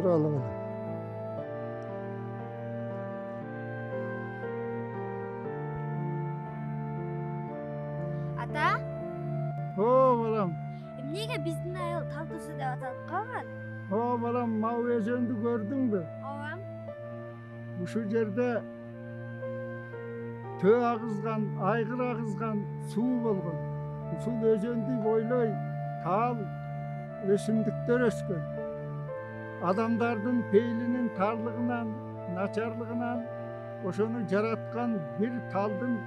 Oturalım. Ata, Ho balam. nega bizdin ayol Taltosa deb atalib qolgan? Ho balam, mau özöndü gördün mü? Ovam, Şu yerde tö ağızgan, aygır ağızgan su bolgan. Usul özöndü boyloy tal ösümdükler öskön. Adamdardın peylinin tarlığından, naçarlığından oşonu jaratkan bir taldın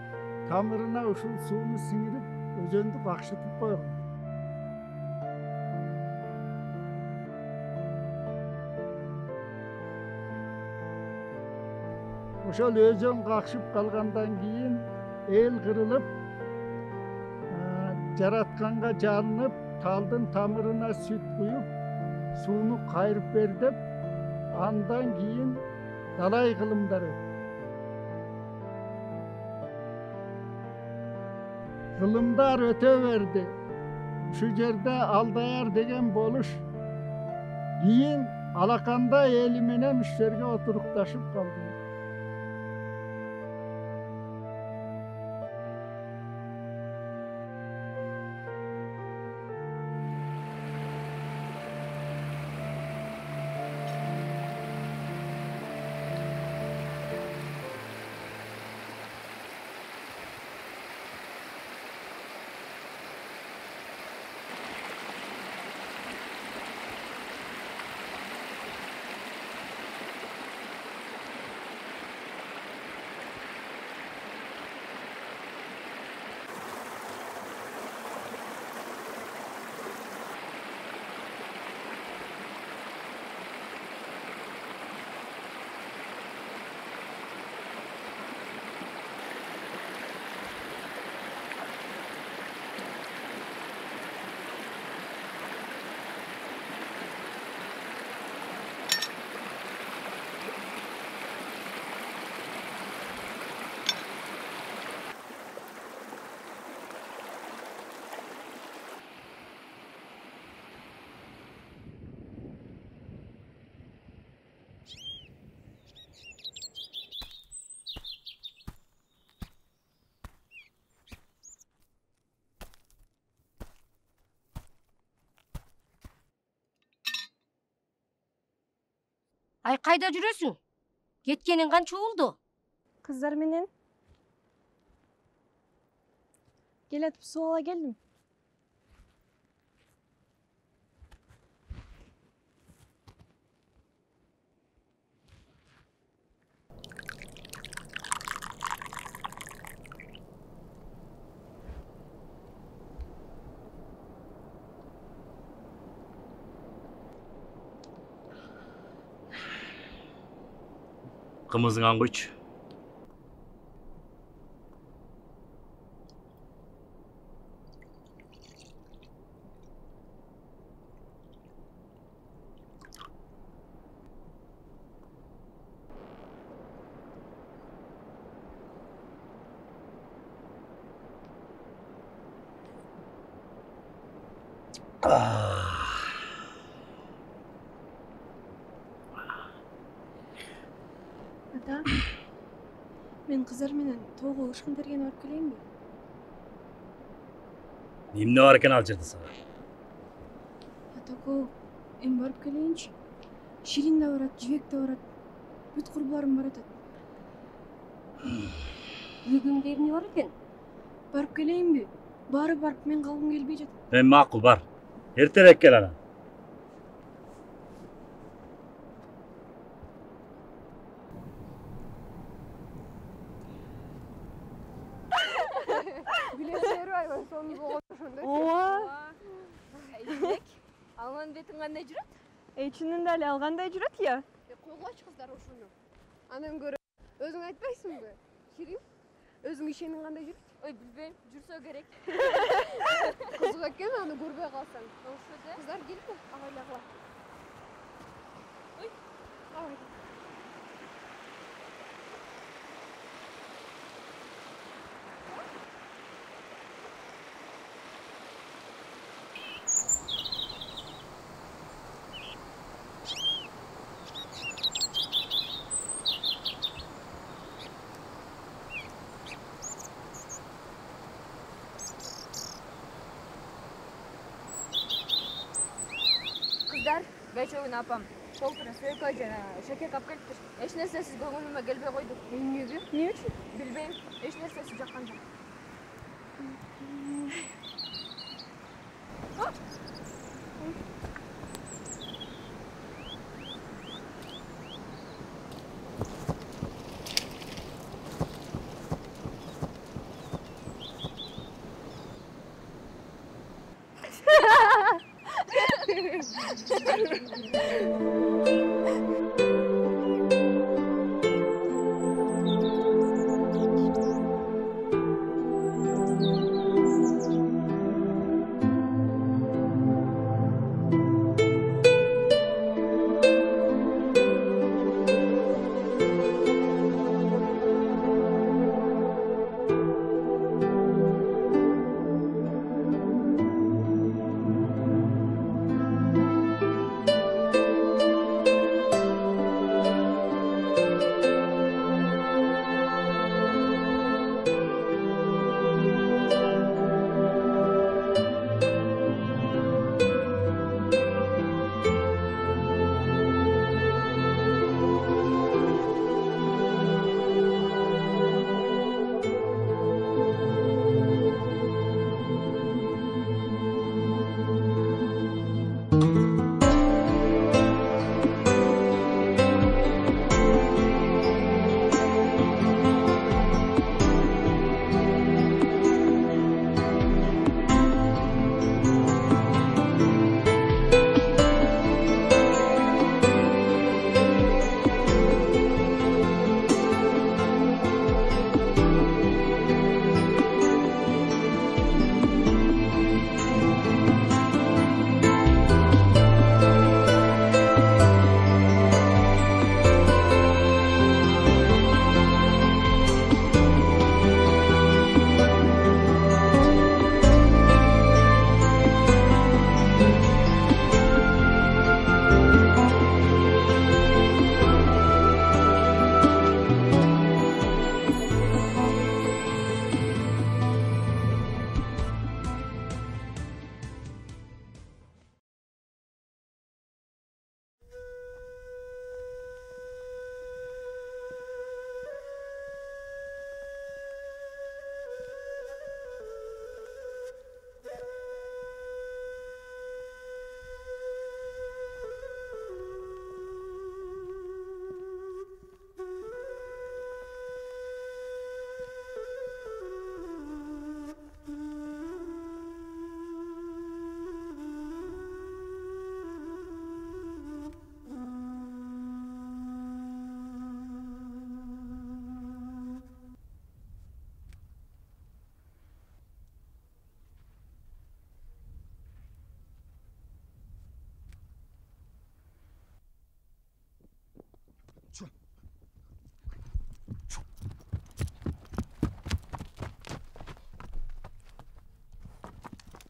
tamırına uşul suunu singirip özöndü kakşıtıp koygan. Oşol özön kakşıp kalgandan keyin el kırılıp jaratkanга жалынып, талдын тамырына süt куюп, сууну кайрып бер деп, андан кийин далай кылымдары. Кылымдар өтө берди. Şu жерде Алдаяр деген болуш. Кийин алаканда эли менен уш жерге отурукташып калды. Ай, кайда жүрөсүң? Кеткениң канча болду? Kızlar менен келетип суу ала келдим. Kımızыңан койчу. Ата, мен kızlar менен тоого ышкын тергени барып келейинби? Эмне бар экен ал жерде сага? Атако, эми барып келейинчи. Ширин да барат, Жибек да барат. Бүт курбуларым бар атат. Үйгүңдө эмне бар экен? Барып келейинби? Баары барып мен калгым келбей жатат. Эми макул бар. Эртерээк кел анан. Алган бетиң кандай жүрөт? Чынында эле алгандай жүрөт я. Койгоч кыздар ушуну. Анан көрө. Өзүң айтпайсыңбы? Ширин, өзүң ишениң кандай жүрөт? Ой, билбейм, жүрсө керек. Кызык экен, аны көрбөй калсаң. Ошо да. Кыздар келби, агайлагыла. Ой, агай. Гайчогун апам толтура сөйкө жана шекек алып келиптир. Эч нерсесиз көңүлүмө келбей койду. Эмнеге? Эмне үчүн? Билбейм. Эч нерсеси жаккан жок.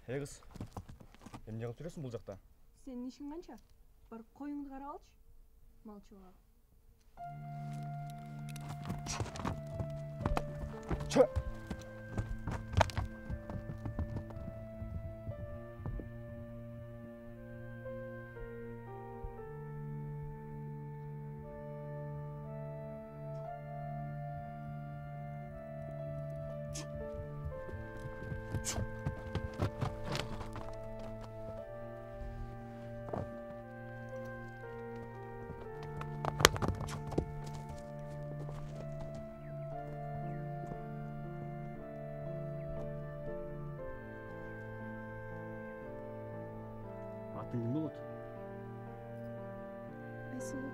Эй кыз, эмне кылып жүрөсүң бул жакта? Сенин ишиң канча? Бар коюңду карап алчы. Малчы бала. Чö! Атың ким болот? Айсулу.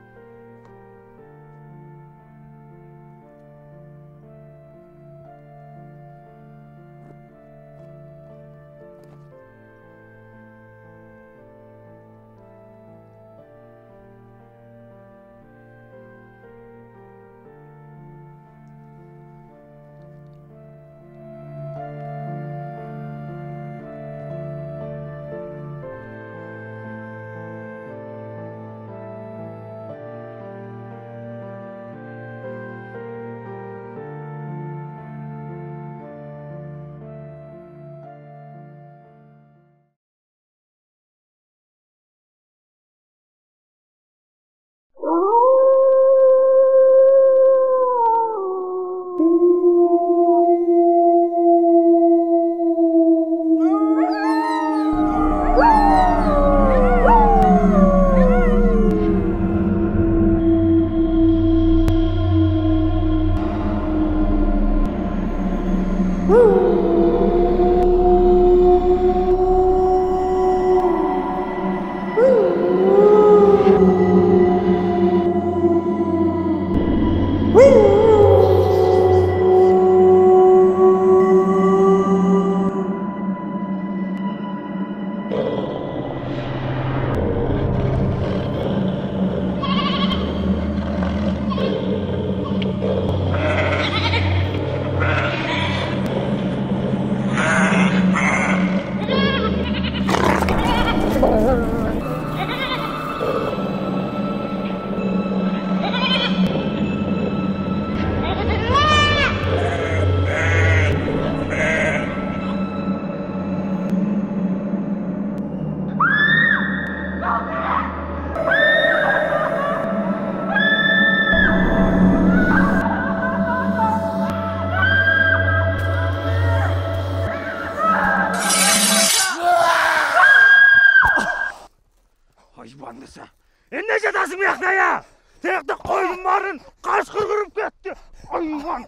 Ayıgan!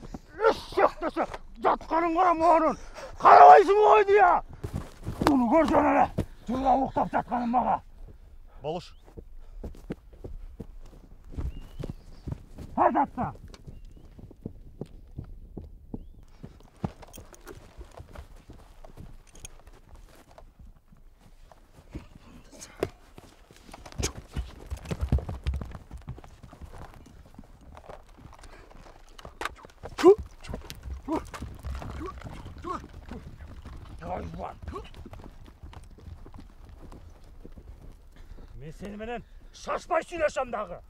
Eşek dese! Жатқанын қарама оның! Қарабайсың ғой dia! Bunu көрсен әлі! Жылға ұқтап жатқаным маға! Болуш. Ардатта! Мен сеніменен шашпай сөйлесем дағы.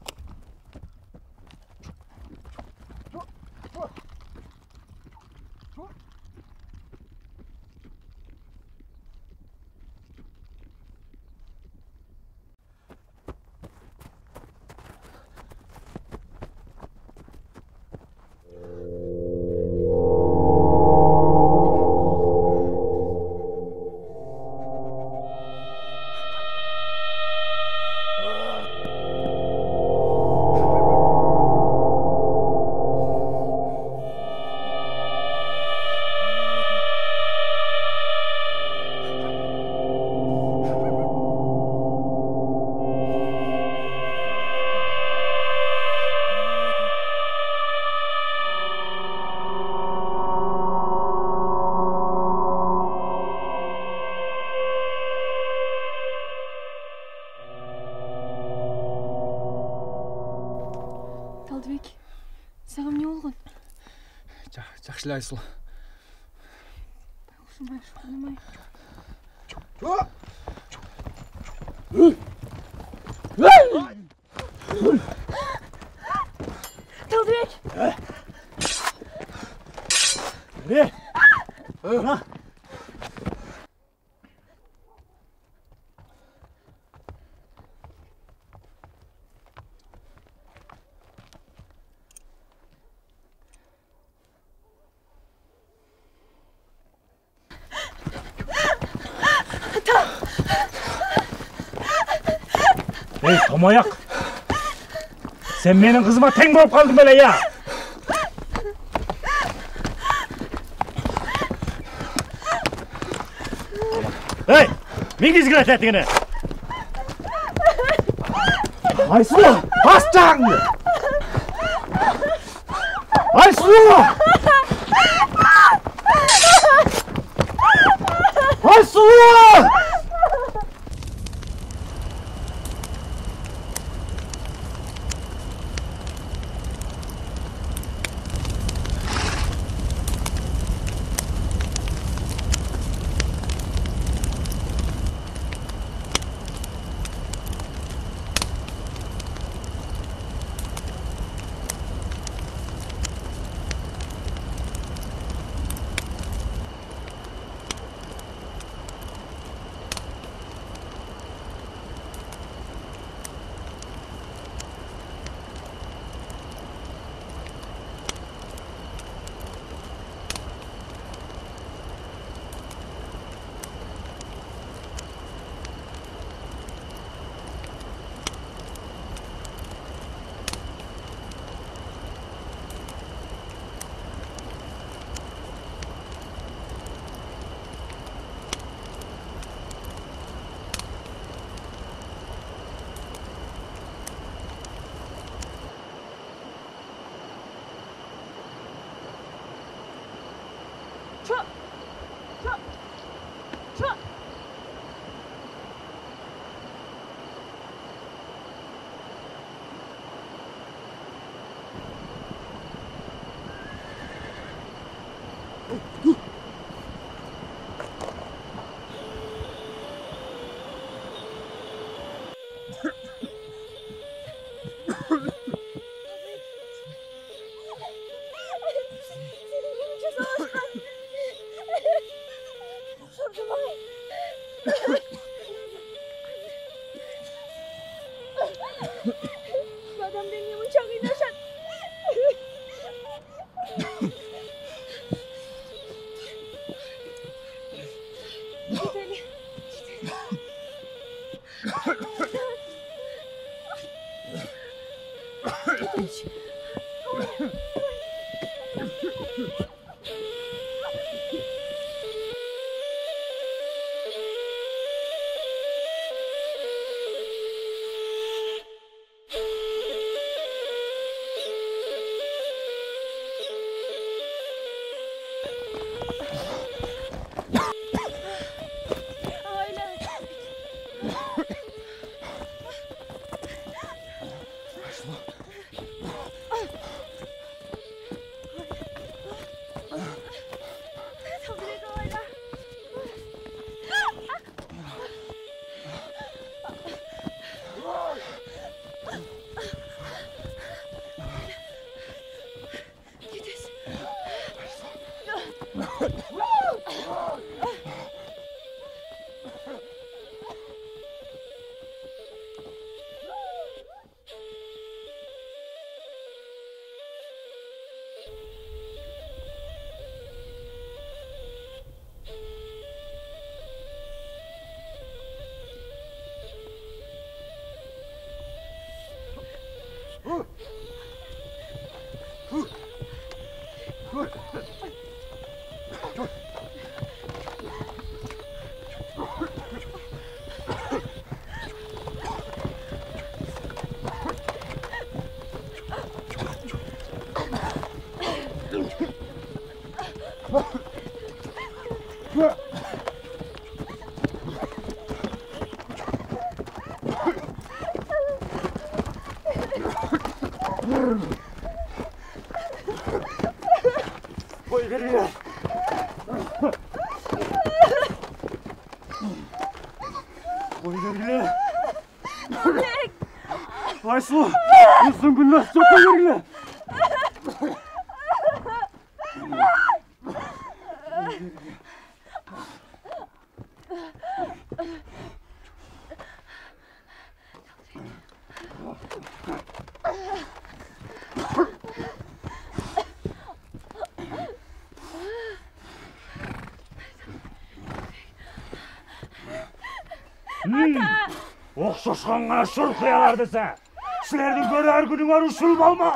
Талдыбек, саған не болған? Жақшылайсың. Байғұсым-ай, шұғаным-ай. Талдыбек! Ne? Ha? Ey tomoyak! Sen benim kızıma teң болып kaldın böyle ya! Hey! Mingiz etini! Aysu! Bas canını! Aysu! Aysu! Adam beni uçak inersen. Koy geriye. Koy geriye. Aysu, uzun günler çok koy geriye. Oxşaşqanğa şur kıyalar dese. Sizlerдің көрер күнің var ушул болma.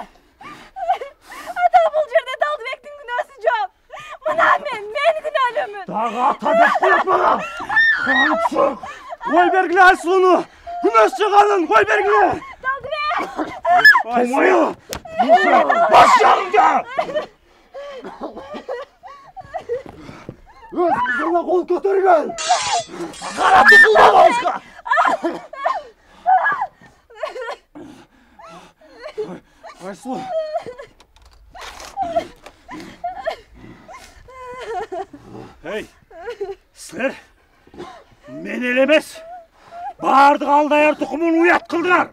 Ата бұл жерде Талдыбектің күнәсі жоқ. Мына мен күнәлімін. Дағы ата деп қоятмаға. Қаншық. Ой бергіле Айсұлыны. Күнәс шығанын ой бергіле. Талдыбек! Томайы. Бас жағыңда. Өз bizimle қол көтерген. Қара тұқылдап ауызға. Aysu. Hey, sizler men elemez. Bardıq aldayar tukumun uyat kıldılar.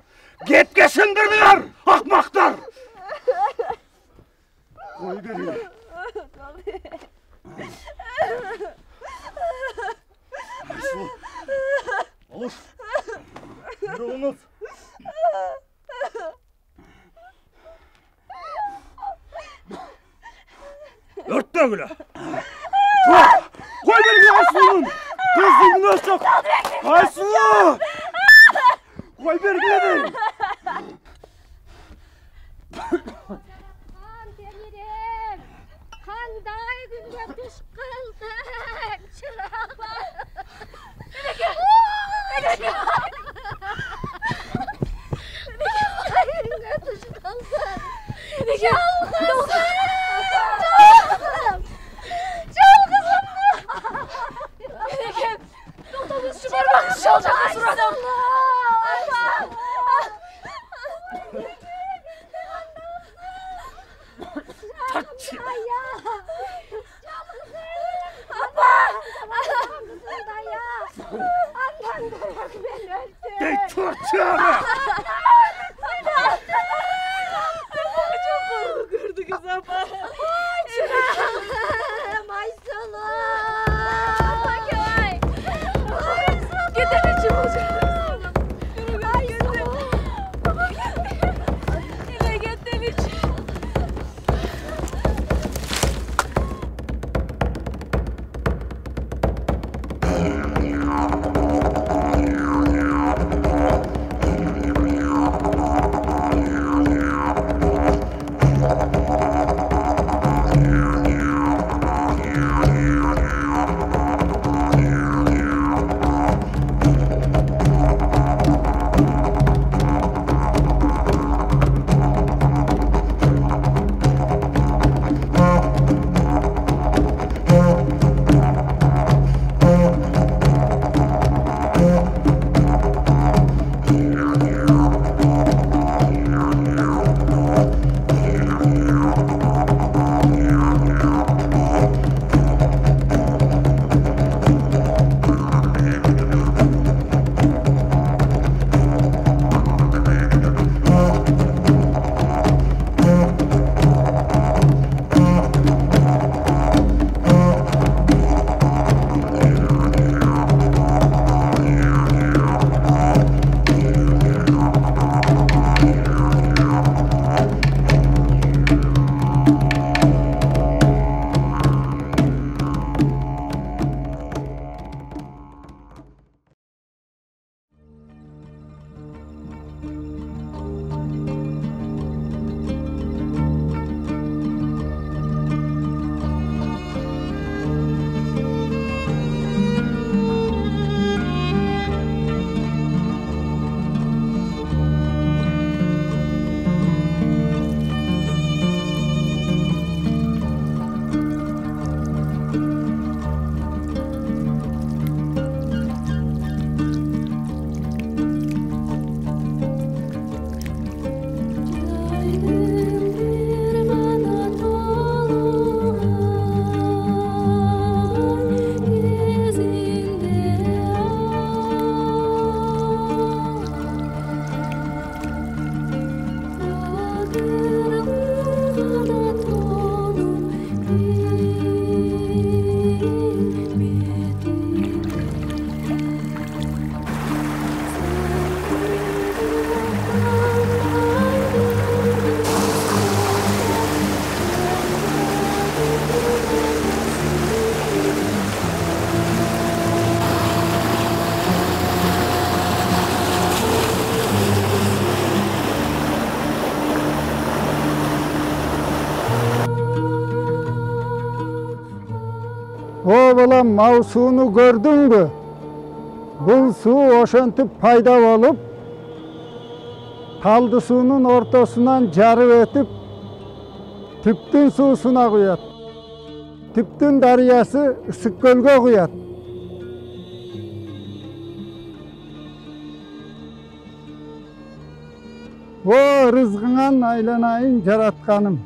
Getke sındırdılar, akmaktar. Koy geriye. Aysu, olur. Yürüyünüz. Örtte güle. Koy beni Aysu'nun. Kızın günahı çok. Aysu. Koy beni beni. Kan temirim. Kanday günge tuş kıldık. Çırağlar. Günge tuş kıldık. Çal kızım. Doktorumuz şu parmağını çalacak suratım. Ey torçağına! Çok korktu kız ama. Gidelim çabuk. Oğlan mavsunu gördün mü? Bu su oşantıp payda olup taldı suyunun ortasından carı ötüp tüptün susuna kuyat. Tüptün deryası ısık gölge kuyat. O rızkından aylanayın jaratkanım.